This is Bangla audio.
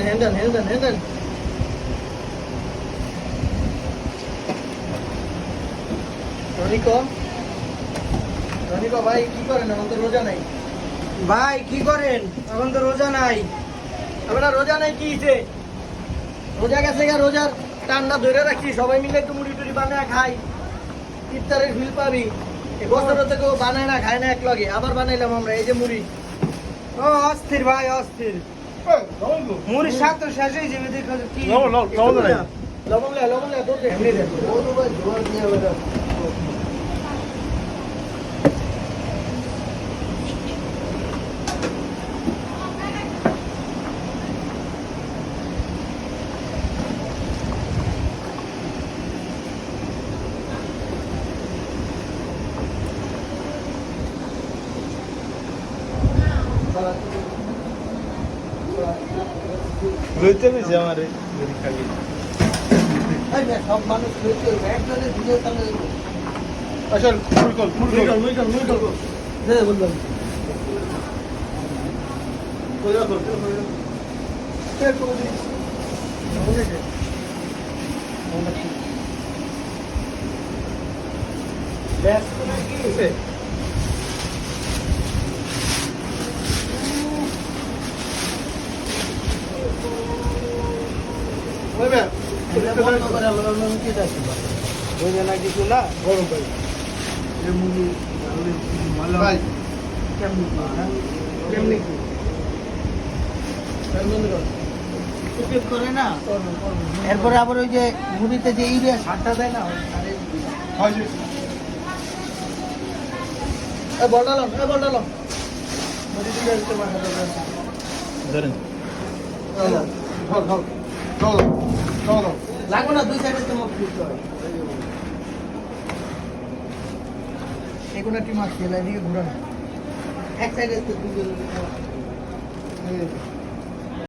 হ্যান্ডেল রনিকো ভাই কি করেন এখন তো রোজা নাই? ভাই কি করেন? এখন তো রোজা নাই। আমরা রোজা নাই কি হইছে? রোজা গেছে গা, রোজার টান্না ধরে রাখছি, সবাই মিলে একটু মুড়ি টুড়ি বানায় খাই, ইফতারের ফিল পাবি। এই বছরও তো কেউ বানায় না, খায় না এক লগে, আবার বানাইলাম আমরা এই যে মুড়ি। ও অস্থির ভাই অস্থির। মুড়ির শাক তো শেষ হয়ে যাবে দেখো কি লবণ লে তোর এমনি দেন ও তো ভাই জোর দিয়ে বেটা। লইতে গেছে আমারে খাবি সব মানুষ একজনের ভিডিও চালে আসল মুরকল বললাম কিছু না গরম ভাই ভাই কেমনি কি করে না। এরপরে আবার ওই যে মুড়িতে যে ইউরিয়া সারটা দেয় না, বলডালাম ধরেন লাগবে না, দুই সাইডে তো মুখ দিতে হয়। এগুলো টিম আসছে এদিকে ঘুরানো এক সাইডে তো দুই